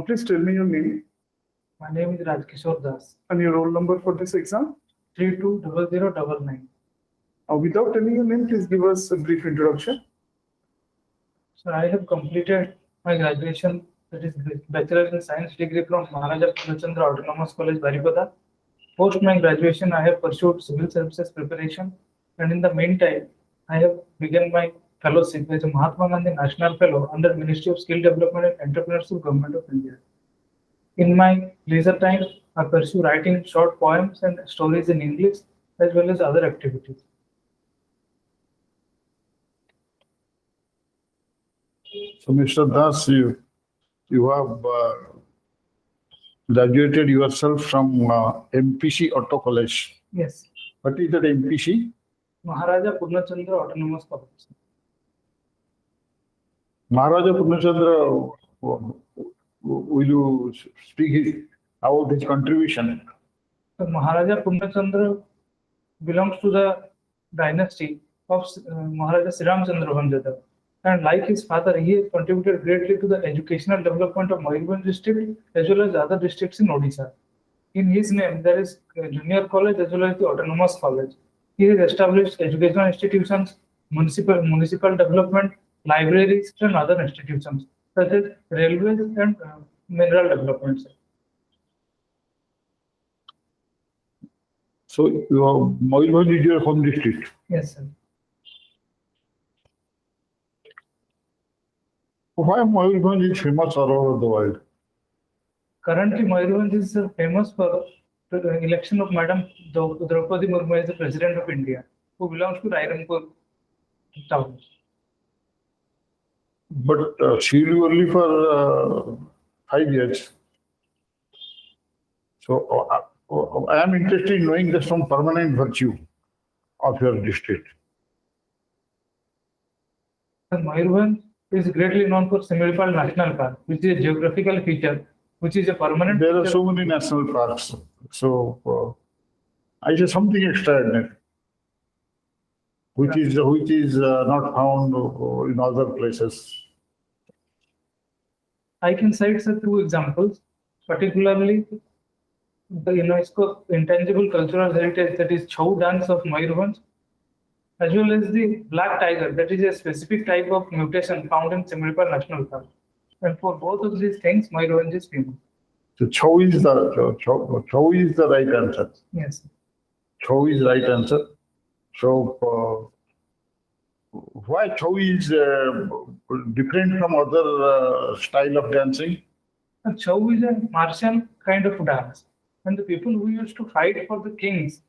Please tell me your name My name is Rajkishor Das. and your roll number for this exam. 320099. Without telling your name, please give us a brief introduction. So I have completed my graduation, that is Bachelor in Science degree from Maharaja Purnachandra Autonomous College, Baripada. Post my graduation, I have pursued civil services preparation, and in the meantime, I have begun my fellowship as a Mahatma Gandhi National Fellow under Ministry of Skill Development and Entrepreneurship, Government of India. In my leisure time, I pursue writing short poems and stories in English as well as other activities. So, Mr. Das, you have graduated yourself from MPC Auto College. Yes, What is that MPC? Maharaja Purnachandra Autonomous College. Maharaja Purnachandra, will you speak about his contribution? So Maharaja Purnachandra belongs to the dynasty of Maharaja Rajkishor, and like his father, he has contributed greatly to the educational development of Mayurbhanj district as well as other districts in Odisha. In his name, there is a junior college as well as the autonomous college. He has established educational institutions, municipal development, libraries, and other institutions such as railways and mineral developments. So, Mayurbhanj is your home district. Yes, sir. Why Mayurbhanj is famous all over the world? Currently, Mayurbhanj is famous for the election of Madam Draupadi Murmu as the President of India, who belongs to Rairampur town. But she will only for 5 years. So I am interested in knowing the some permanent virtue of your district. Mayurbhanj is greatly known for Similipal National Park, which is a geographical feature, which is a permanent. There are feature. so many national parks. So I say something extraordinary, which is not found in other places. I can cite two examples, particularly the UNESCO Intangible Cultural Heritage, that is Chhau dance of Mayurbhanj, as well as the black tiger, that is a specific type of mutation found in Similipal National Park. And for both of these things, Mayurbhanj is famous. So Chhau is the right answer. Yes. Chhau is right answer. So why Chhau is different from other style of dancing? Chhau is a martial kind of dance, and the people who used to fight for the kings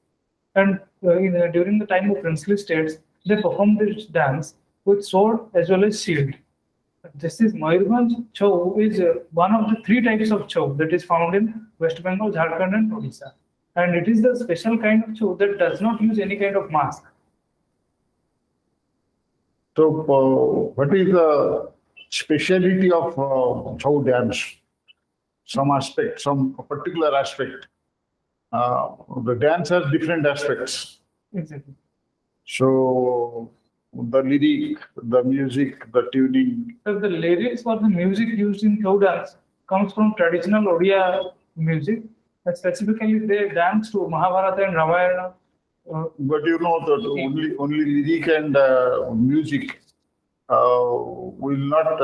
and during the time of princely states, they performed this dance with sword as well as shield. This is Mayurbhanj Chhau is one of the 3 types of Chhau that is found in West Bengal, Jharkhand and Odisha. And it is the special kind of Chhau that does not use any kind of mask. So what is the speciality of Chhau dance? Some aspect, some particular aspect. The dance has different aspects. Exactly. So the lyric, the music, the tuning. So the lyrics or the music used in Chhau dance comes from traditional Odia music. And specifically, they dance to Mahabharata and Ramayana. But you know that only lyric and music will not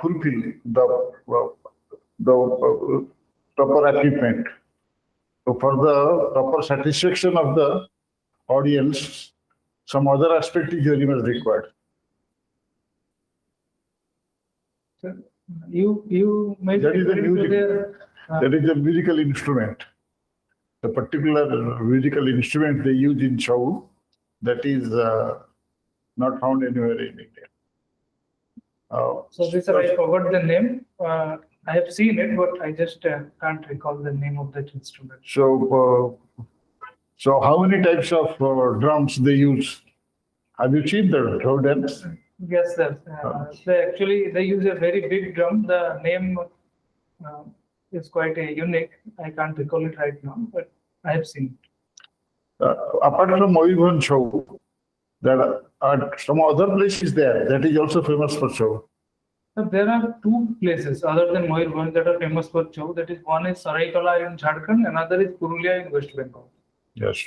fulfill the proper achievement. So for the proper satisfaction of the audience, some other aspect is very much required. So you may That is the music. their, That is a musical instrument. The particular musical instrument they use in Chhau, that is not found anywhere in India. So this I forgot the name. I have seen it, but I just can't recall the name of that instrument. So how many types of drums they use? Have you seen the Chhau dance? Yes, sir. They use a very big drum. The name is quite unique. I can't recall it right now, but I have seen it. Apart from Mayurbhanj Chhau, there are some other places there that is also famous for Chhau. So there are two places other than Mayurbhanj that are famous for chow. That is, one is Saraikela in Jharkhand, another is Purulia in West Bengal. Yes.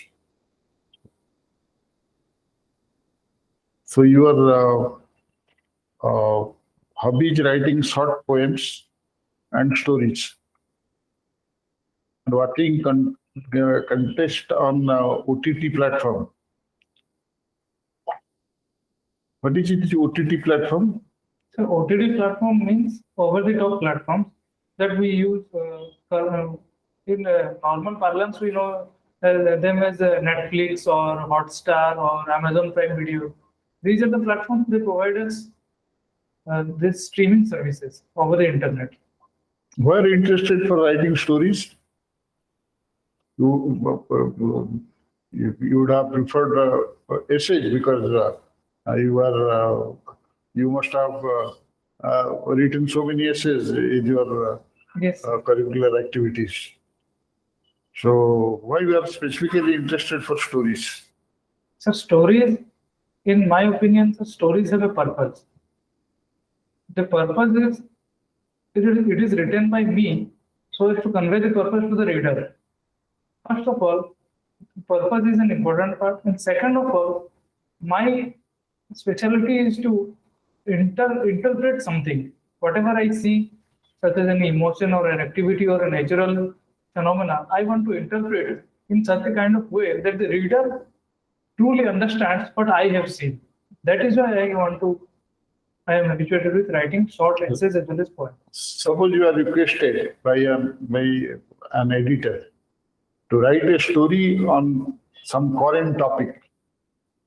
So your hobby is writing short poems and stories, and working contest on OTT platform. What is it, OTT platform? So OTT platform means over-the-top platforms that we use in normal parlance. We know them as Netflix or Hotstar or Amazon Prime Video. These are the platforms they provide us these streaming services over the internet. Were you interested for writing stories? You would have preferred essays because you must have written so many essays in your Yes. curricular activities. So why you are specifically interested for stories? So stories, in my opinion, so stories have a purpose. The purpose is it is written by me so as to convey the purpose to the reader. First of all, purpose is an important part, and second of all, my specialty is to interpret something. Whatever I see, such as an emotion or an activity or a natural phenomena, I want to interpret it in such a kind of way that the reader truly understands what I have seen. That is why I am habituated with writing short essays as well as poems. Suppose you are requested by an editor to write a story on some current topic.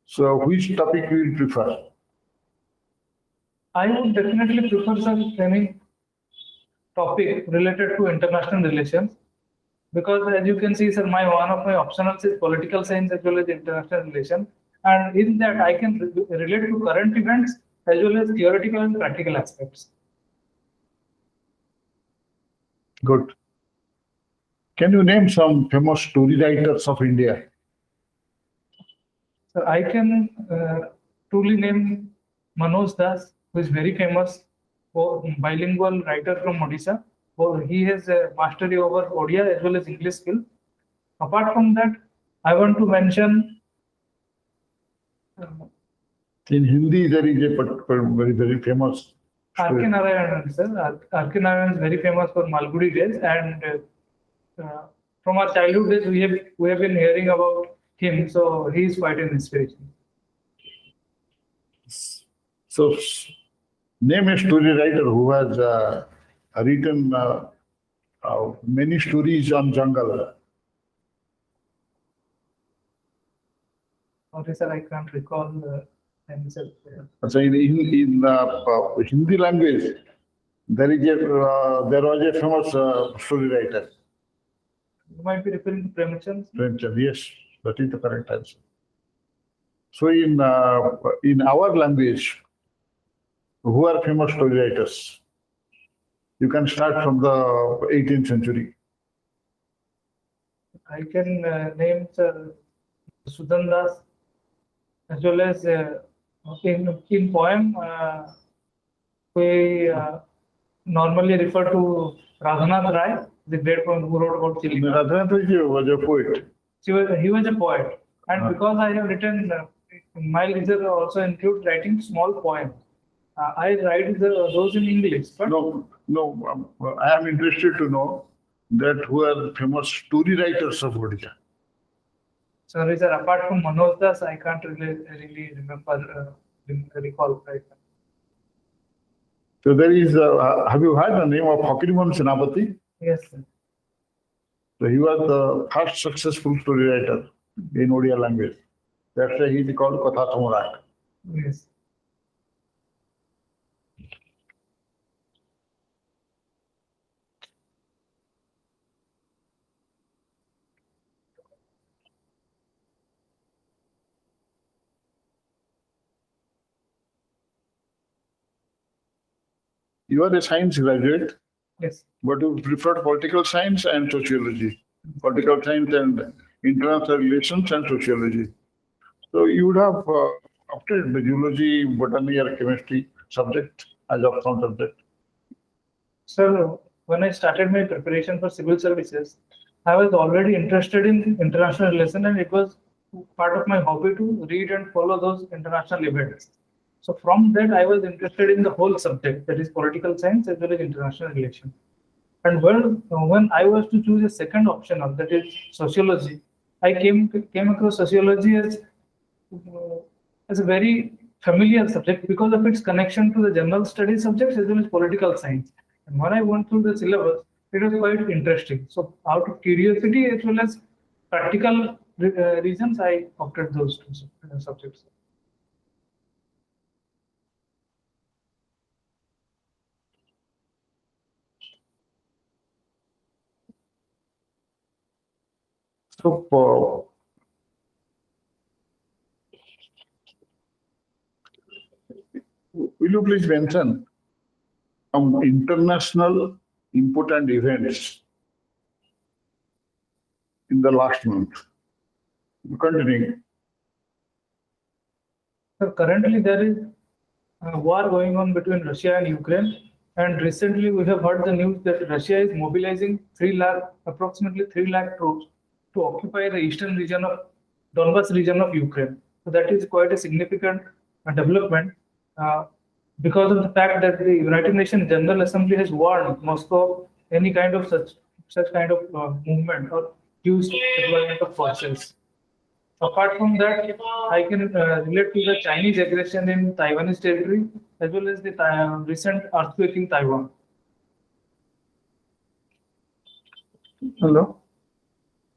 So which topic you will prefer? I would definitely prefer any topic related to international relations, because as you can see, sir, one of my optionals is political science as well as international relations, and in that I can relate to current events as well as theoretical and practical aspects. Good. Can you name some famous story writers of India? So I can truly name Manoj Das, who is very famous bilingual writer from Odisha. He has a mastery over Odia as well as English skill. Apart from that, I want to mention In Hindi, there is a particular very famous R.K. Narayanan, sir. R.K. Narayanan is very famous for Malgudi days, and from our childhood days, we have been hearing about him. So he is quite an inspiration. So, name a story writer who has written many stories on jungle. Sorry, sir, I can't recall himself. So in Hindi language, there was a famous story writer. You might be referring to Premchand. Premchand, yes, that is the correct answer. So in our language, who are famous story writers? You can start from the 18th century. I can name Sudan Das, as well as in poem, we normally refer to Raghunath Rai, the great poet who wrote about Chili. Raghunath was a poet. He was a poet, and because I have written, my leisure also includes writing small poems. I write those in English, but No, I am interested to know that who are famous story writers of Odisha. sorry, sir. Apart from Manoj Das, I can't really remember, recall right now. So there is, have you heard the name of Fakirmohan Senapati? Yes, sir. So he was the first successful story writer in Odia language. That's why he is called Katha Samrat. Yes. You are a science graduate, Yes. but you preferred political science and sociology. Political science and international relations and sociology. So you would have opted the geology, botany, or chemistry subject. as of counter threat? Sir, when I started my preparation for civil services, I was already interested in international relations, and it was part of my hobby to read and follow those international events. So from that, I was interested in the whole subject, that is political science as well as international relations. And when I was to choose a second option, that is sociology, I came across sociology as a very familiar subject because of its connection to the general studies subjects as well as political science. And when I went through the syllabus, it was quite interesting. So out of curiosity as well as practical reasons, I opted those two subjects. So, will you please mention some international important events in the last month? Continuing. So currently there is a war going on between Russia and Ukraine. And recently we have heard the news that Russia is mobilizing approximately 3 lakh troops to occupy the eastern region of Donbas region of Ukraine. So that is quite a significant development because of the fact that the United Nations General Assembly has warned Moscow of any kind of such kind of movement or huge deployment of forces. Apart from that, I can relate to the Chinese aggression in Taiwanese territory as well as the recent earthquake in Taiwan. Hello.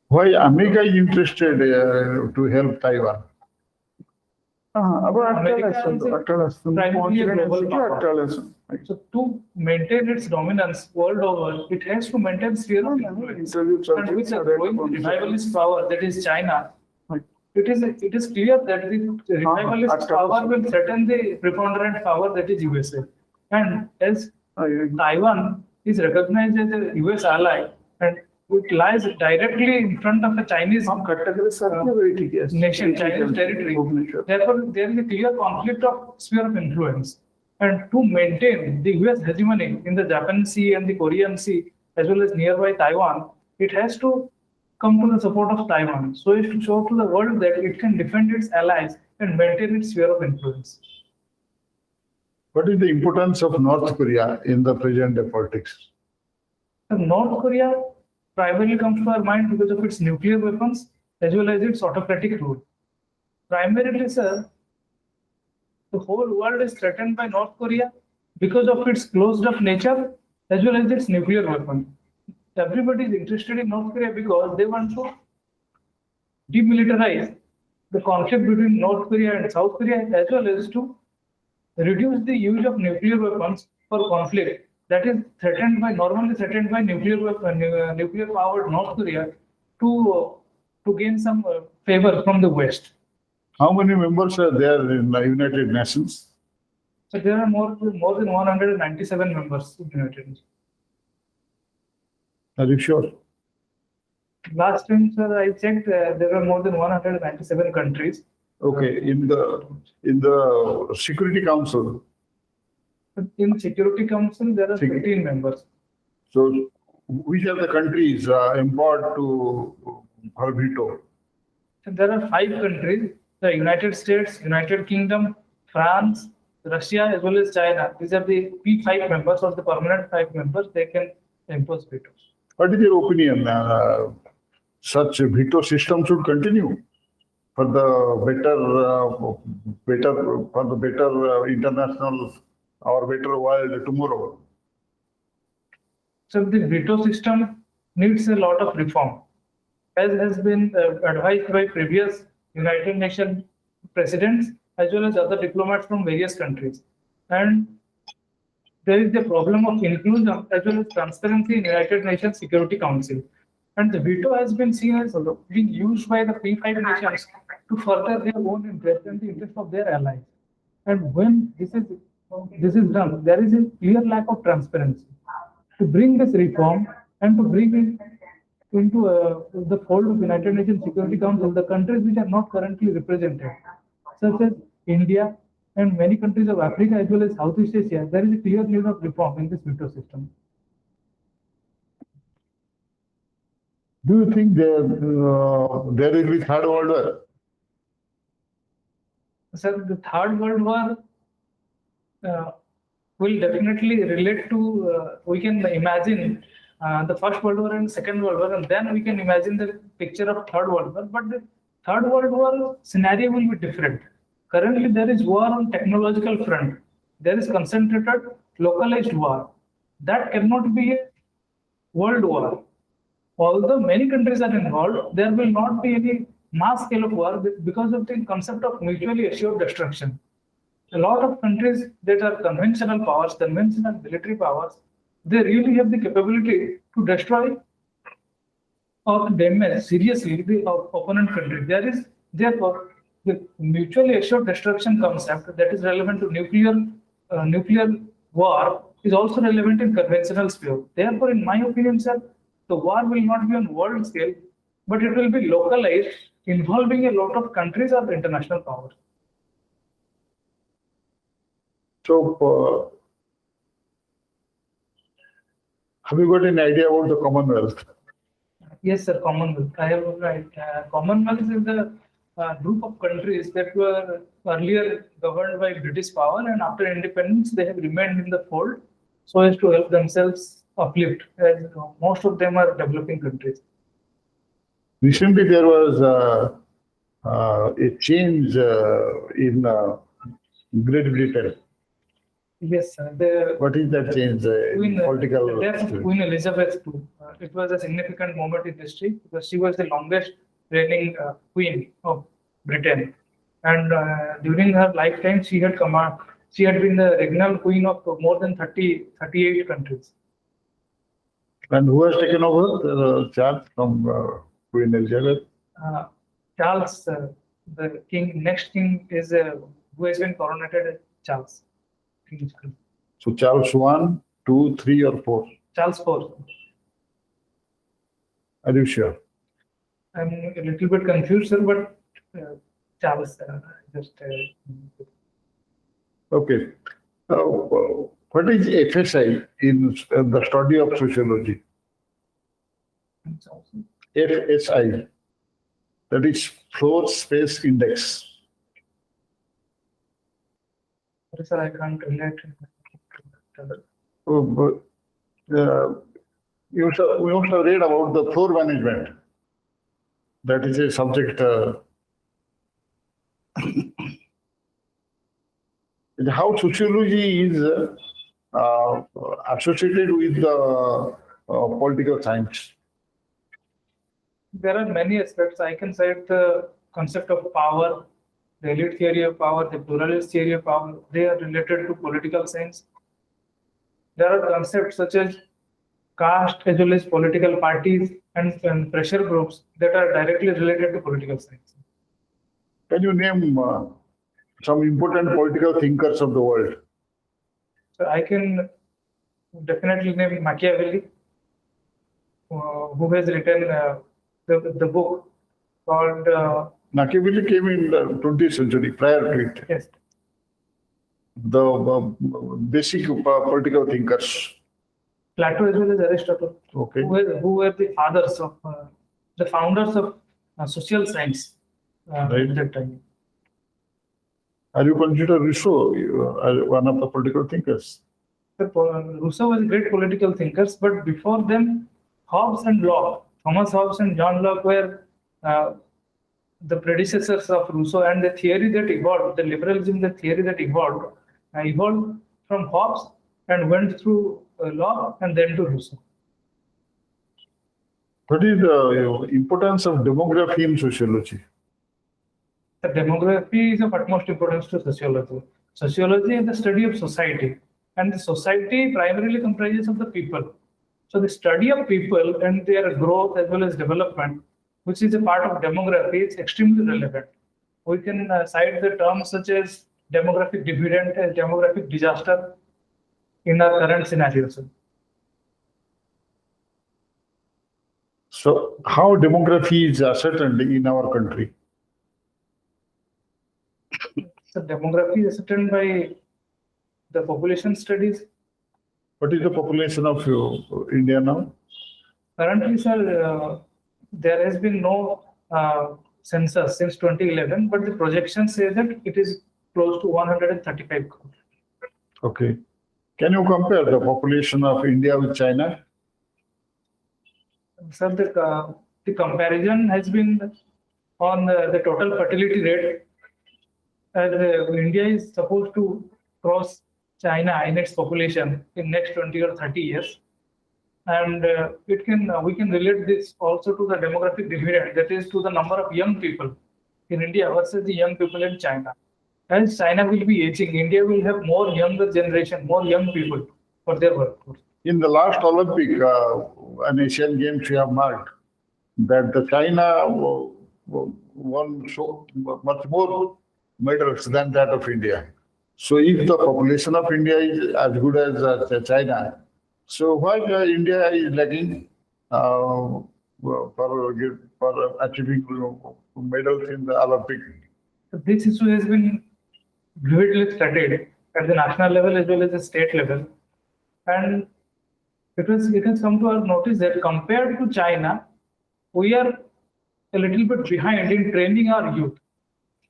Why America is interested to help Taiwan? America is primarily a global power. So So to maintain its dominance world over, it has to maintain sphere of influence. And with the growing revivalist power that is China, it is clear that the revivalist power will threaten the preponderant power that is USA. And as Taiwan is recognized as a US ally, and it lies directly in front of the Chinese nation, Chinese territory. Therefore, there is a clear conflict of sphere of influence. And to maintain the US hegemony in the Japan Sea and the Korean Sea, as well as nearby Taiwan, it has to come to the support of Taiwan, so as to show to the world that it can defend its allies and maintain its sphere of influence. What is the importance of North Korea in the present day politics? So North Korea primarily comes to our mind because of its nuclear weapons as well as its autocratic rule. Primarily, sir, the whole world is threatened by North Korea because of its closed-up nature as well as its nuclear weapon. Everybody is interested in North Korea because they want to demilitarize the conflict between North Korea and South Korea as well as to reduce the use of nuclear weapons for conflict that is normally threatened by nuclear powered North Korea to gain some favor from the West. How many members are there in the United Nations? So there are more than 197 members of the United Nations. Are you sure? Last time, sir, I checked, there were more than 197 countries. Okay, in the Security Council. In Security Council, there are 15 members. So, which are the countries empowered to her veto? So there are 5 countries: the United States, United Kingdom, France, Russia, as well as China. These are the P5 members or the permanent 5 members. They can impose veto. What is your opinion? Such a veto system should continue for the better international or better world tomorrow. So the veto system needs a lot of reform, as has been advised by previous United Nations presidents as well as other diplomats from various countries. And there is the problem of inclusion as well as transparency in United Nations Security Council. And the veto has been seen as being used by the P5 nations to further their own interest and the interest of their allies. And when this is done, there is a clear lack of transparency. To bring this reform and to bring it into the fold of United Nations Security Council, the countries which are not currently represented, such as India and many countries of Africa as well as Southeast Asia, there is a clear need of reform in this veto system. Do you think there will be third world war? Sir, the Third World War will definitely relate to, we can imagine the First World War and Second World War, and then we can imagine the picture of Third World War. But the Third World War scenario will be different. Currently, there is war on technological front. There is concentrated, localized war. That cannot be a world war. Although many countries are involved, there will not be any mass scale of war because of the concept of mutually assured destruction. A lot of countries that are conventional powers, conventional military powers, they really have the capability to destroy or damage seriously the opponent country. There is therefore the mutually assured destruction concept that is relevant to nuclear war is also relevant in conventional sphere. Therefore, in my opinion, sir, the war will not be on world scale, but it will be localized, involving a lot of countries or international powers. So, have you got an idea about the Commonwealth? Yes, sir, Commonwealth. I have right. Commonwealth is the group of countries that were earlier governed by British power, and after independence, they have remained in the fold so as to help themselves uplift, as most of them are developing countries. Recently, there was a change in Great Britain. Yes, sir. What is that change? Political. The death of Queen Elizabeth II. It was a significant moment in history because she was the longest reigning queen of Britain, and during her lifetime, she had been the regnal queen of more than 38 countries. And who has taken over the charge from Queen Elizabeth? Charles, the king, next king is who has been coronated as Charles. So Charles 1, 2, 3, or 4? Charles IV. Are you sure? I'm a little bit confused, sir, but Charles just. Okay. What is FSI in the study of sociology? FSI, that is floor space index. Sir, I can't relate. We also read about the floor management. That is a subject. How sociology is associated with the political science. There are many aspects. I can cite the concept of power, the elite theory of power, the pluralist theory of power. They are related to political science. There are concepts such as caste as well as political parties and pressure groups that are directly related to political science. Can you name some important political thinkers of the world? So I can definitely name Machiavelli, who has written the book called. Machiavelli came in the 20th century, prior to it. Yes. The basic political thinkers. Plato as well as Aristotle, Okay. who were the fathers of the founders of social science Right. at that time. Are you consider Rousseau as one of the political thinkers? Rousseau was great political thinkers, but before them, Hobbes and Locke, Thomas Hobbes and John Locke were the predecessors of Rousseau, and the theory that evolved, the liberalism, the theory that evolved from Hobbes and went through Locke and then to Rousseau. What is the importance of demography in sociology? The demography is of utmost importance to sociology. Sociology is the study of society, and the society primarily comprises of the people. So the study of people and their growth as well as development, which is a part of demography, is extremely relevant. We can cite the terms such as demographic dividend and demographic disaster in our current scenarios. So, how demography is ascertained in our country? So demography is ascertained by the population studies. What is the population of India now? Currently, sir, there has been no census since 2011, but the projection says that it is close to 135 crore. Okay. Can you compare the population of India with China? Sir, the comparison has been on the total fertility rate, as India is supposed to cross China in its population in next 20 or 30 years. And we can relate this also to the demographic dividend, that is to the number of young people in India versus the young people in China. As China will be aging, India will have more younger generation, more young people for their workforce. In the last Olympic and Asian Games, we have marked that the China won so much more medals than that of India. So if the population of India is as good as China, so why India is lagging for achieving medals in the Olympic? This issue has been vividly studied at the national level as well as the state level, and it has come to our notice that compared to China, we are a little bit behind in training our youth,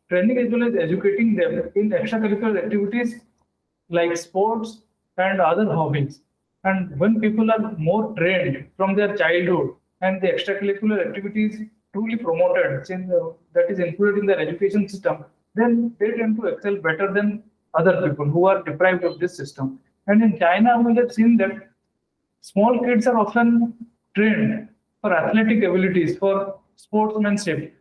training as well as educating them in extracurricular activities like sports and other hobbies. And when people are more trained from their childhood and the extracurricular activities truly promoted, that is included in their education system, then they tend to excel better than other people who are deprived of this system. And in China, we have seen that small kids are often trained for athletic abilities, for sportsmanship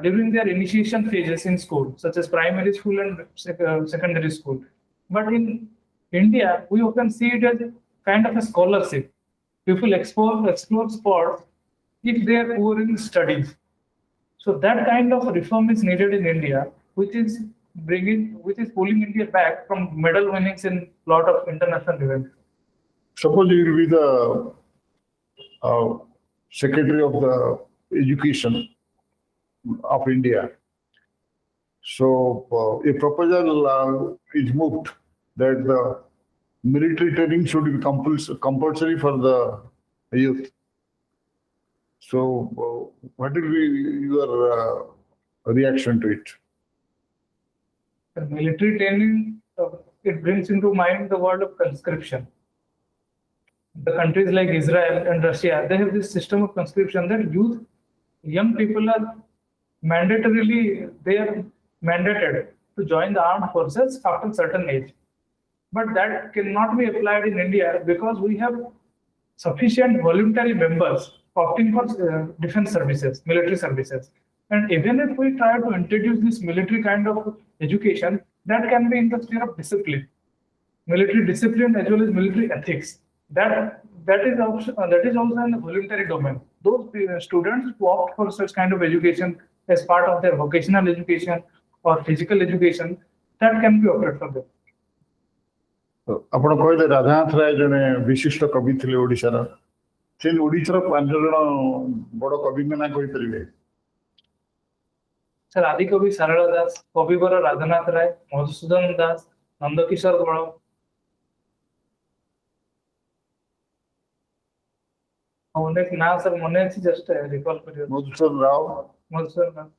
during their initiation phases in school, such as primary school and secondary school. But in India, we often see it as kind of a scholarship. People explore sports if they are poor in studies. So that kind of reform is needed in India, which is pulling India back from medal winnings in a lot of international events. Suppose you will be the Secretary of the Education of India. So a proposal is moved that the military training should be compulsory for the youth. So what will be your reaction to it? The military training, it brings into mind the word of conscription. The countries like Israel and Russia, they have this system of conscription that young people are mandated to join the armed forces after a certain age. But that cannot be applied in India because we have sufficient voluntary members opting for defense services, military services. And even if we try to introduce this military kind of education, that can be in the sphere of discipline, military discipline as well as military ethics. That is also in the voluntary domain. Those students who opt for such kind of education as part of their vocational education or physical education, that can be opted for them. ଆପଣ କହିଲେ ରାଧାନାଥ ରାୟ ଜଣେ ବିଶିଷ୍ଟ କବି ଥିଲେ ଓଡ଼ିଶାର, ସେ ଓଡ଼ିଶାର 5 ଜଣ ବଡ଼ କବିଙ୍କ ନାଁ କହିପାରିବେ? Sir, Adikabhi Sarala Das, Kobibara Radhanath Ray, Madhusudan Das, Nandakishor Gora. Onek na sir mone achi just recall kariyo. Madhusudan Rao, Madhusudan Das.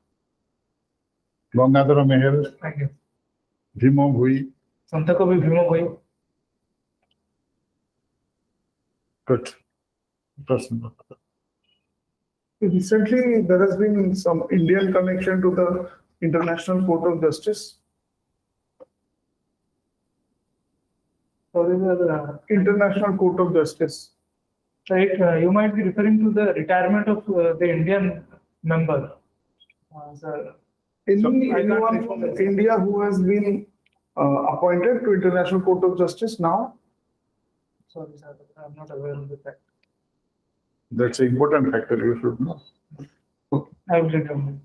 Gangadhar Meher, Thank you. Bhima Bhoi. Santa Kavi Bhima Bhai. Good. ପ୍ରଶ୍ନ. Recently, there has been some Indian connection to the International Court of Justice. Sorry, sir. International Court of Justice. Right, you might be referring to the retirement of the Indian member. Sir. Anyone from India who has been appointed to International Court of Justice now? Sorry, sir. I'm not aware of the fact. That's an important factor you should know. I will recommend.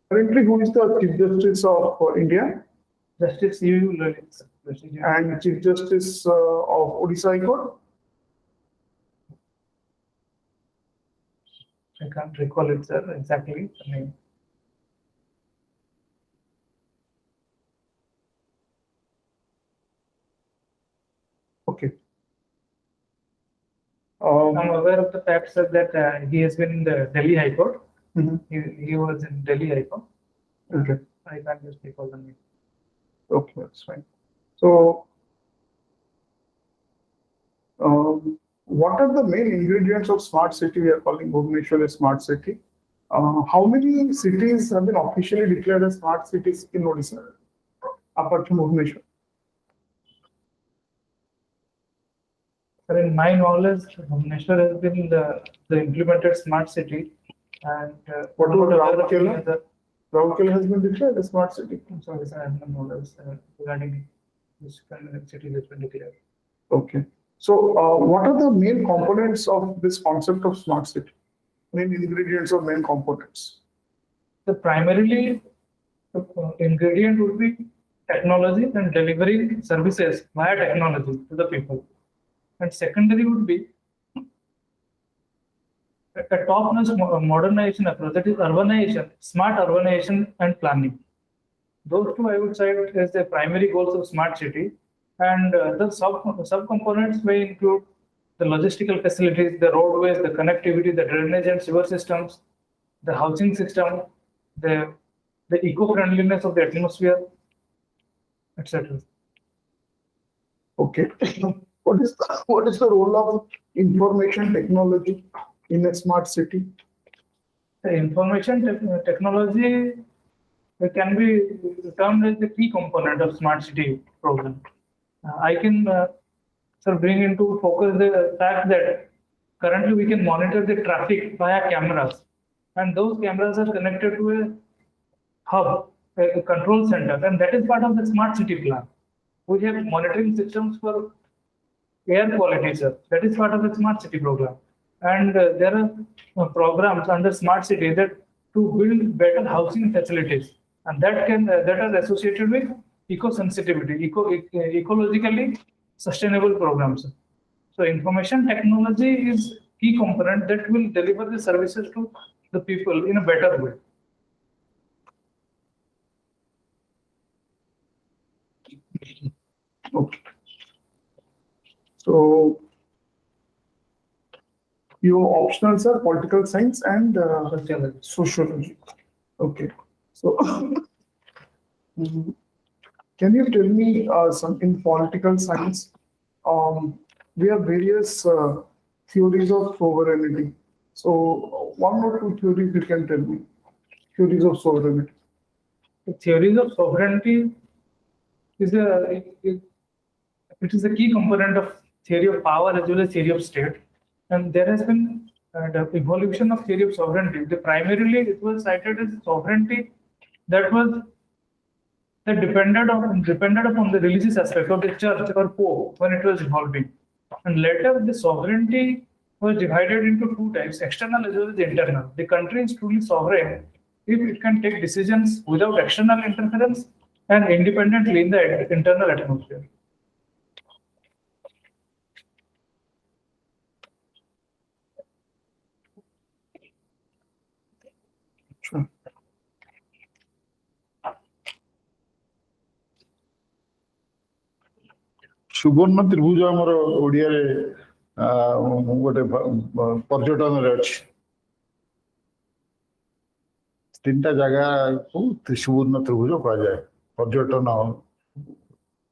Currently, who is the Chief Justice of India Justice U. Lalit. and Chief Justice of Odisha High Court? I can't recall it, sir, exactly the name. What is the rank of the Chief Justice of India? Sir, Chief Justice of Odisha High Court. I can't recall it, sir, exactly the name. What is the rank of the Chief Justice of Odisha High Court? Sir, Chief Justice of Odisha High Court. I can't recall it, sir, exactly the name. I'm aware of the fact sir, that he has been in the Delhi High Court. Mhm. He was in Delhi High Court. Okay. I can't just recall the name. Okay, that's fine. So, what are the main ingredients of smart city? We are calling Bhubaneswar a smart city. How many cities have been officially declared as smart cities in Odisha, apart from Bhubaneswar? Sir, in my knowledge, Bhubaneswar has been the implemented smart city, and What I'm not about aware of any Rourkela? other- Rourkela has been declared a smart city. I'm sorry, sir, I have no knowledge regarding this kind of city that's been declared. Okay. So, what are the main components of this concept of smart city? Main ingredients or main components? So primarily, the ingredient would be technology and delivering services via technology to the people. And secondary would be a top-notch modernization approach, that is urbanization, smart urbanization and planning. Those two I would say as the primary goals of smart city. And the sub-components may include the logistical facilities, the roadways, the connectivity, the drainage and sewer systems, the housing system, the eco-friendliness of the atmosphere, etc. Okay. What is the role of information technology in a smart city? The information technology can be termed as the key component of smart city program. I can bring into focus the fact that currently we can monitor the traffic via cameras, and those cameras are connected to a hub, a control center, and that is part of the smart city plan. We have monitoring systems for air quality, sir. That is part of the smart city program. And there are programs under smart city that to build better housing facilities, and that are associated with eco-sensitivity, ecologically sustainable programs. So information technology is key component that will deliver the services to the people in a better way. Okay. So, your optionals are political science and sociology. Okay. So, can you tell me some in political science? We have various theories of sovereignty. So, one or two theories you can tell me. Theories of sovereignty. The theories of sovereignty is it is a key component of theory of power as well as theory of state. And there has been the evolution of theory of sovereignty. Primarily, it was cited as sovereignty that depended upon the religious aspect of the church or pope when it was evolving. And later, the sovereignty was divided into two types: external as well as internal. The country is truly sovereign if it can take decisions without external interference and independently in the internal atmosphere. Sure. ସୁବର୍ଣ୍ଣ ତ୍ରିଭୁଜ ଆମର ଓଡ଼ିଆରେ ଗୋଟେ ପର୍ଯ୍ୟଟନରେ ଅଛି। ତିନିଟା ଜାଗାକୁ ସୁବର୍ଣ୍ଣ ତ୍ରିଭୁଜ କୁହାଯାଏ ପର୍ଯ୍ୟଟନ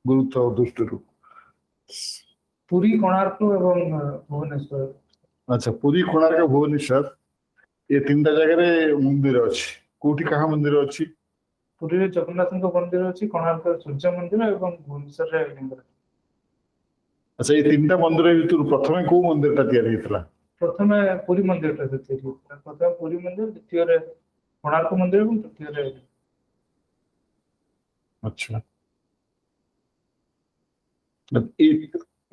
ଗୁରୁତ୍ୱ ଦୃଷ୍ଟିରୁ। ପୁରୀ, କୋଣାର୍କ ଏବଂ ଭୁବନେଶ୍ୱର। ଆଚ୍ଛା, ପୁରୀ, କୋଣାର୍କ, ଭୁବନେଶ୍ୱର ଏ ତିନିଟା ଜାଗାରେ ମନ୍ଦିର ଅଛି। କୋଉଠି କାହା ମନ୍ଦିର ଅଛି? ପୁରୀରେ ଜଗନ୍ନାଥଙ୍କ ମନ୍ଦିର ଅଛି, କୋଣାର୍କରେ ସୂର୍ଯ୍ୟ ମନ୍ଦିର ଏବଂ ଭୁବନେଶ୍ୱରରେ ଲିଙ୍ଗରାଜ। ଆଚ୍ଛା, ଏଇ ତିନିଟା ମନ୍ଦିର ଭିତରୁ ପ୍ରଥମେ କୋଉ ମନ୍ଦିରଟା ତିଆରି ହେଇଥିଲା? ପ୍ରଥମେ ପୁରୀ ମନ୍ଦିରଟା ତିଆରି ହେଇଥିଲା। ପ୍ରଥମେ ପୁରୀ ମନ୍ଦିର, ଦ୍ୱିତୀୟରେ କୋଣାର୍କ ମନ୍ଦିର ଏବଂ ତୃତୀୟରେ। ଆଚ୍ଛା,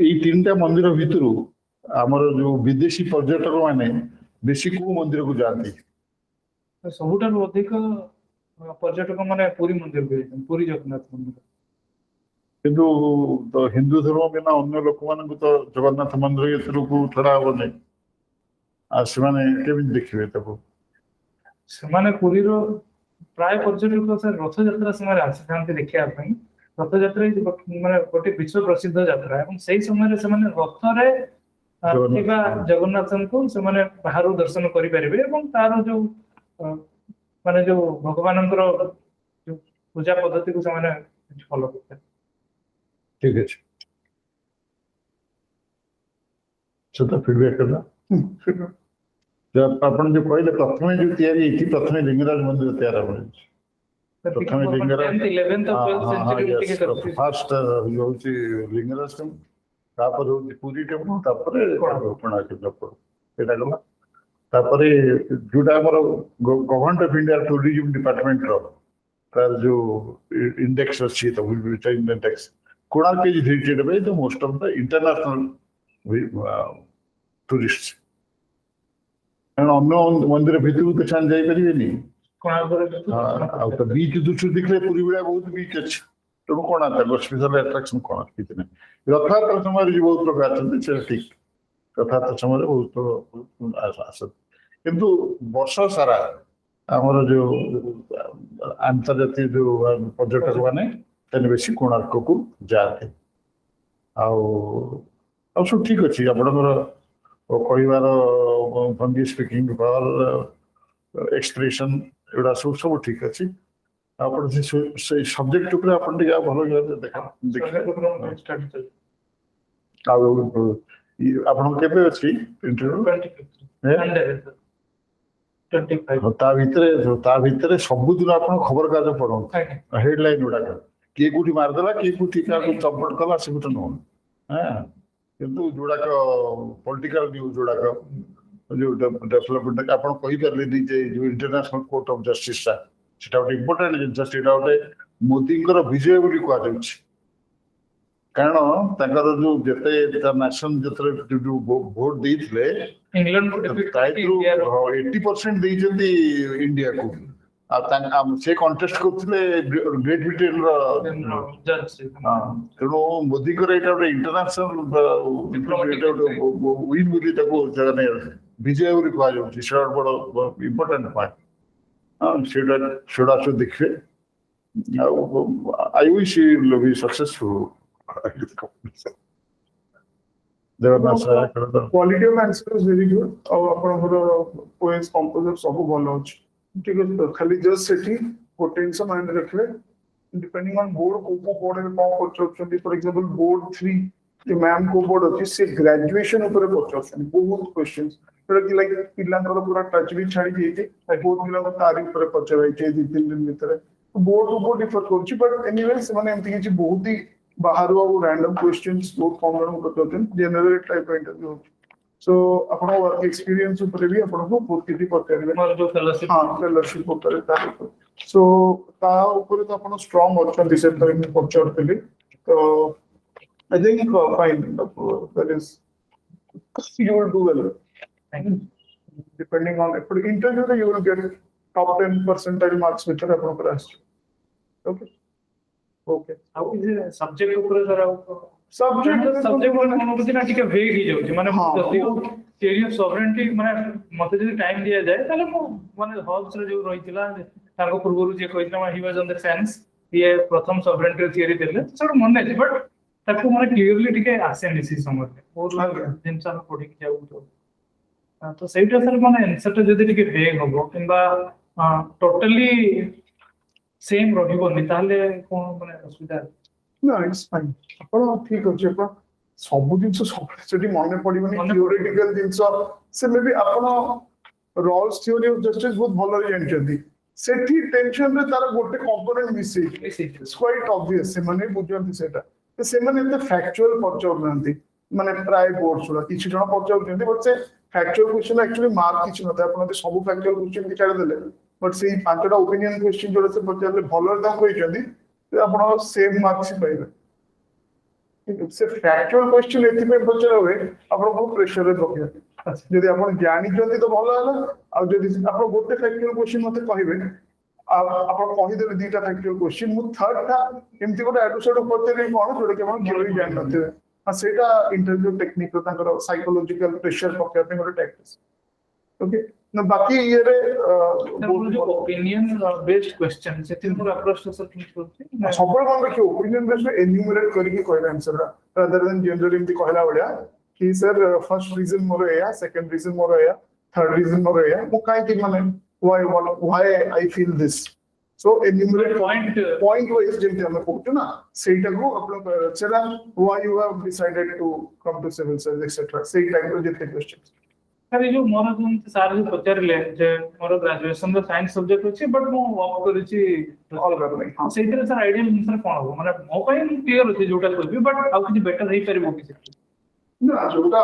ଏଇ ତିନିଟା ମନ୍ଦିର ଭିତରୁ ଆମର ଯୋଉ ବିଦେଶୀ ପର୍ଯ୍ୟଟକ ମାନେ ବେଶୀ କୋଉ ମନ୍ଦିରକୁ ଯାଆନ୍ତି? ସବୁଠାରୁ ଅଧିକ ପର୍ଯ୍ୟଟକ ମାନେ ପୁରୀ ମନ୍ଦିରକୁ ଯାଇଛନ୍ତି, ପୁରୀ ଜଗନ୍ନାଥ ମନ୍ଦିର। କିନ୍ତୁ ହିନ୍ଦୁ ଧର୍ମ ବିନା ଅନ୍ୟ ଲୋକମାନଙ୍କୁ ତ ଜଗନ୍ନାଥ ମନ୍ଦିର ଭିତରକୁ ଛଡା ହବନି। ଆଉ ସେମାନେ କେମିତି ଦେଖିବେ ତାକୁ? ସେମାନେ ପୁରୀର ପ୍ରାୟ ପର୍ଯ୍ୟଟକ ରଥଯାତ୍ରା ସମୟରେ ଆସିଥାନ୍ତି ଦେଖିବା ପାଇଁ। ରଥଯାତ୍ରା ମାନେ ଗୋଟେ ବିଶ୍ୱ ପ୍ରସିଦ୍ଧ ଯାତ୍ରା ଏବଂ ସେଇ ସମୟରେ ସେମାନେ ରଥରେ ଥିବା ଜଗନ୍ନାଥଙ୍କୁ ସେମାନେ ବାହାରୁ ଦର୍ଶନ କରିପାରିବେ ଏବଂ ତାର ଯୋଉ ମାନେ ଯୋଉ ଭଗବାନଙ୍କର ଯୋଉ ପୂଜା ପଦ୍ଧତିକୁ ସେମାନେ ଫଲୋ କରିପାରିବେ। ଠିକ ଅଛି ସେଟା ଫିଡବ୍ୟାକ୍ କଲା। ଆପଣ ଯୋଉ କହିଲେ ପ୍ରଥମେ ଯୋଉ ତିଆରି ହେଇଛି ପ୍ରଥମେ ଲିଙ୍ଗରାଜ ମନ୍ଦିର ତିଆରି ହବ ପ୍ରଥମେ ଲିଙ୍ଗରାଜ ଫାଷ୍ଟ ହଉଛି ଲିଙ୍ଗରାଜ ଟେମ୍ପଲ ତାପରେ ହଉଛି ପୁରୀ ଟେମ୍ପଲ ତାପରେ କୋଣାର୍କ ଟେମ୍ପଲ ସେଇଟା ଗଲା। ତାପରେ ଯୋଉଟା ଆମର ଗଭର୍ଣ୍ଣମେଣ୍ଟ ଅଫ ଇଣ୍ଡିଆ ଟୁରିଜିମ ଡିପାର୍ଟମେଣ୍ଟର ତାର ଯୋଉ ଇଣ୍ଡେକ୍ସ ଅଛି ତ index Konark is visited Bai the most of the international tourist କାରଣ ଅନ୍ୟ ମନ୍ଦିର ଭିତରକୁ ତ ସେମାନେ ଯାଇପାରିବେନି। ଆଉ ତ ବିଚ୍ ଦୃଷ୍ଟିରୁ ଦେଖିଲେ ପୁରୀ ଭଳିଆ ବହୁତ ବିଚ୍ ଅଛି ତେଣୁ କୋଣାର୍କ ସ୍ପେଶାଲ ଆଟ୍ରାକ୍ସନ କୋଣାର୍କ କିଛି ନାହିଁ। ରଥଯାତ୍ରା ସମୟରେ ଯୋଉ ବହୁତ ଲୋକ ଆସନ୍ତି ସେଟା ଠିକ ରଥଯାତ୍ରା ସମୟରେ ବହୁତ ଆସନ୍ତି କିନ୍ତୁ ବର୍ଷ ସାରା ଆମର ଯୋଉ ଆନ୍ତର୍ଜାତିକ ଯୋଉ ପର୍ଯ୍ୟଟକ ମାନେ ସେମାନେ ବେଶୀ କୋଣାର୍କକୁ ଯାଆନ୍ତି। ଆଉ ଆଉ ସବୁ ଠିକ ଅଛି ଆପଣଙ୍କର କହିବାର ଭଙ୍ଗୀ ସ୍ପିକିଂ ପାୱାର ଏକ୍ସପ୍ରେସନ ଏଗୁଡ଼ା ସବୁ ଠିକ ଅଛି। ଆପଣ ସେଇ ସବଜେକ୍ଟ ଉପରେ ଆପଣ ଟିକେ ଭଲ ଦେଖା ଆଉ ଆପଣଙ୍କ କେବେ ଅଛି ଇଣ୍ଟରଭ୍ୟୁ? ତା ଭିତରେ ସବୁଦିନ ଆପଣ ଖବରକାଗଜ ପଢନ୍ତୁ ହେଡଲାଇନ ଗୁଡାକ କିଏ କୋଉଠି ମାରିଦେଲା କିଏ କୋଉଠି କାହାକୁ ସପୋର୍ଟ କଲା ସେ ଗୋଟେ ନୁହଁ କିନ୍ତୁ ଯୋଉଡାକ ପଲିଟିକାଲ ନ୍ୟୁଜ ଯୋଉଡାକ ଯୋଉ ଡେଭଲପମେଣ୍ଟ ଆପଣ କହିପାରିଲେନି ଯେ ଯୋଉ ଇଣ୍ଟରନ୍ୟାସନାଲ କୋର୍ଟ ଅଫ ଜଷ୍ଟିସଟା ସେଟା ଗୋଟେ ଇମ୍ପୋର୍ଟାଣ୍ଟ ଜିନିଷ ସେଇଟା ଗୋଟେ ମୋଦିଙ୍କର ବିଜୟ ବୋଲି କୁହାଯାଉଛି କାରଣ ତାଙ୍କର ଯୋଉ ଯେତେ ନ୍ୟାସନ ଯେତେବେଳେ ଯୋଉ ଭୋଟ ଦେଇଥିଲେ 80% ଦେଇଛନ୍ତି ଇଣ୍ଡିଆକୁ ଆଉ ସେ କଣ୍ଟେଷ୍ଟ କରୁଥିଲେ ଗ୍ରେଟ୍ ବ୍ରିଟେନର ତେଣୁ ମୋଦିଙ୍କର ଏଇଟା ଗୋଟେ ଇଣ୍ଟରନ୍ୟାସନାଲ ୱିନ୍ ବୋଲି ତାକୁ ବିଜୟ ବୋଲି କୁହାଯାଉଛି ସେଟା ବଡ ଇମ୍ପୋର୍ଟାଣ୍ଟ ପଏଣ୍ଟ ସେଟା ସବୁ ଦେଖିବେ ଆଉ I wish you will be successful. Quality of answer is very good ଆଉ ଆପଣଙ୍କର ପୋଏମ୍ସ କମ୍ପୋଜର ସବୁ ଭଲ ଅଛି ଠିକ ଅଛି ତ ଖାଲି ଜଷ୍ଟ ସେଠି ଗୋଟେ ଜିନିଷ ମାଇଣ୍ଡ ରଖିବେ ଡିପେଣ୍ଡିଂ ଅନ୍ ବୋର୍ଡ କୋଉ ବୋର୍ଡରେ କଣ ପଚାରୁଛନ୍ତି ଫର ଏକ୍ସାମ୍ପଲ ବୋର୍ଡ 3 ମ୍ୟାମ୍ କୋଉ ବୋର୍ଡ ଅଛି ସେ ଗ୍ରାଜୁଏସନ ଉପରେ ପଚାରୁଛନ୍ତି ବହୁତ କ୍ୱେଶ୍ଚନ୍ସ ଯୋଉଟା କି ଲାଇକ ପିଲାଙ୍କର ପୁରା ଟଚ୍ ବି ଛାଡି ଯାଇଛି ବହୁତ ପିଲାଙ୍କ ତାରି ଉପରେ ପଚାରାଇଛି 2-3 ଦିନ ଭିତରେ ବୋର୍ଡ ବୋର୍ଡ ଡିଫର କରୁଛି ବଟ୍ ଏନିୱେ ସେମାନେ ଏମିତି କିଛି ବହୁତ ହି ବାହାରୁ ଆଉ ରାଣ୍ଡମ କ୍ୱେଶ୍ଚନ୍ସ ବହୁତ କମ ଜଣଙ୍କୁ ପଚାରୁଛନ୍ତି ଜେନେରାଲ ଟାଇପ ଇଣ୍ଟରଭ୍ୟୁ ହଉଛି ସୋ ଆପଣଙ୍କ ୱାର୍କ ଏକ୍ସପିରିଏନ୍ସ ଉପରେ ବି ଆପଣଙ୍କୁ ବହୁତ କିଛି ପଚାରିବେ ଫେଲୋସିପ ଉପରେ ସୋ ତା ଉପରେ ତ ଆପଣ ଷ୍ଟ୍ରଙ୍ଗ ଅଛନ୍ତି ସେଥିପାଇଁ ମୁଁ ପଚାରୁଥିଲି ତ I think fine. That is, you will do well. Depending on interview, you will get top 10 percentile marks with your class. Okay. Okay. How is it subject ଉପରେ sir subject ମାନେ ଟିକେ vague ହେଇ ଯାଉଛି ମାନେ theory of sovereignty ମାନେ ମତେ ଯଦି time ଦିଆଯାଏ ତାହେଲେ ମୁଁ ମାନେ ହବ୍ସ ରେ ଯୋଉ ରହିଥିଲା ତାଙ୍କ ପୂର୍ବରୁ ଯେ କହିଥିଲା he was on the fence ଇଏ ପ୍ରଥମ sovereignty theory ଦେଲେ ସେଟା ମନେ ଅଛି ବଟ୍ ତାକୁ ମାନେ କ୍ଲିୟରଲି ଟିକେ ଆସେନି ସେ ସମୟରେ ବହୁତ ଜିନିଷ ଆମେ ପଢିକି ଯାଉ ତ ସେଇଟା ସାର୍ ମାନେ ଆନ୍ସରଟା ଯଦି ଟିକେ ଭେଗ ହବ କିମ୍ବା ଟୋଟାଲି ସେମ୍ ରହିବନି ତାହେଲେ କଣ ମାନେ ଅସୁବିଧା? ନା ଇଟ୍ସ ଫାଇନ୍ ଆପଣ ଠିକ ଅଛି ଆପଣ ସବୁ ଜିନିଷ ସବୁବେଳେ ସେଠି ମନେ ପଡିବନି ଥିଓରିଟିକାଲ ଜିନିଷ ସେ ମେ ବି ଆପଣ ରଲ୍ସ ଥିଓରି ଅଫ ଜଷ୍ଟିସ ବହୁତ ଭଲରେ ଜାଣିଛନ୍ତି ସେଠି ଟେନସନରେ ତାର ଗୋଟେ କମ୍ପୋନେଣ୍ଟ ମିଶେଇ ଇଟ୍ସ କ୍ୱାଇଟ୍ ଅବଭିୟସ୍ ସେମାନେ ବୁଝନ୍ତି ସେଇଟା ସେମାନେ ଏତେ ଫ୍ୟାକ୍ଚୁଆଲ ପଚାରୁନାହାନ୍ତି ମାନେ ପ୍ରାୟ ବୋର୍ଡ ଗୁଡା କିଛି ଜଣ ପଚାରୁଛନ୍ତି ବଟ୍ ସେ ଫ୍ୟାକ୍ଚୁଆଲ କ୍ୱେଶ୍ଚନ ଆକ୍ଚୁଆଲି ମାର୍କ କିଛି ନଥାଏ ଆପଣ ଯଦି ସବୁ ଫ୍ୟାକ୍ଚୁଆଲ କ୍ୱେଶ୍ଚନ କି ଛାଡ଼ିଦେଲେ ବଟ୍ ସେଇ 5ଟା ଓପିନିଅନ କ୍ୱେଶ୍ଚନ ଯୋଉଟା ସେ ପଚାରିଲେ ଭଲରେ ତାଙ୍କୁ କହିଛନ୍ତି ଆପଣ ସେମ୍ ମାର୍କସ୍ ପାଇବେ ସେ ଫ୍ୟାକ୍ଚୁଆଲ କ୍ୱେଶ୍ଚନ ଏଥିପାଇଁ ପଚରା ହୁଏ ଆପଣଙ୍କୁ ପ୍ରେସରରେ ପକେଇବେ ଯଦି ଆପଣ ଜାଣିଛନ୍ତି ତ ଭଲ ହେଲା ଆଉ ଯଦି ଆପଣ ଗୋଟେ ଫ୍ୟାକ୍ଚୁଆଲ କ୍ୱେଶ୍ଚନ ମତେ କହିବେ ଆପଣ କହିଦେବେ 2ଟା ଫ୍ୟାକ୍ଚୁଆଲ କ୍ୱେଶ୍ଚନ ମୁଁ 3rd ଏମିତି ଗୋଟେ ଆଡୁ ସାଡୁ ପଚାରିବି କଣ ଯୋଉଟା କି ଆପଣ ଥିଓରି ଜାଣିନଥିବେ ସେଇଟା ଇଣ୍ଟରଭ୍ୟୁ ଟେକ୍ନିକ ତାଙ୍କର ସାଇକୋଲୋଜିକାଲ ପ୍ରେସର ପକେଇବା ପାଇଁ ଗୋଟେ ଟେକ୍ନିକ ଓକେ ନା ବାକି ଇଏରେ ଓପିନିଅନ ବେସ୍ଡ କ୍ୱେଶ୍ଚନ ସେଥିରେ ମୋର ଆପ୍ରୋଚ ସର ଠିକ୍ କରୁଛି ସବୁବେଳେ କଣ ଦେଖିବ ଓପିନିଅନ ବେସ୍ଡ ଏନ୍ୟୁମରେଟ କରିକି କହିବା ଆନ୍ସରଟା ରାଦର ଦେନ ଜେନେରାଲି ଏମିତି କହିଲା ଭଳିଆ कि सर फर्स्ट रीजन मोर एया सेकंड रीजन मोर एया थर्ड रीजन मोर एया मु काई कि माने why I feel this so enumerate point wise जेंति हम कहू ना सेटा को अपन चला why you have decided to come to civil service etcetera से टाइप रो जेते क्वेश्चंस सर ये जो मोर सार जो पचारले जे मोर ग्रेजुएशन रो साइंस सब्जेक्ट अछि बट मो वर्क करिछि ऑल कर नहीं हां सेइतरे सर आइडियल आंसर कोन हो माने मो पई क्लियर अछि जोटा कहबी बट आउ किछि बेटर हेई परिबो कि सेक्टर ना जोटा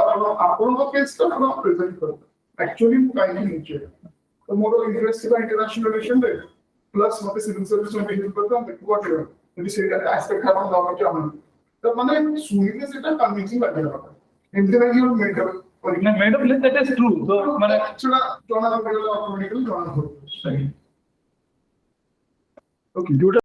अपन को केस तो अपन प्रेजेंट करो एक्चुअली मु काई नहीं तो मोर इंटरेस्ट था इंटरनेशनल रिलेशन रे प्लस मते सिविल सर्विस में हेल्प करता मैं व्हाट यू यदि सेटा एस्पेक्ट हम गाँव के हम तो माने सुनिले सेटा कन्विंसिंग लगेगा एमते नहीं हम makeup made of list that is true so মানে चला जोना ऑटोमेटिकली जोना हो सही Okay, due to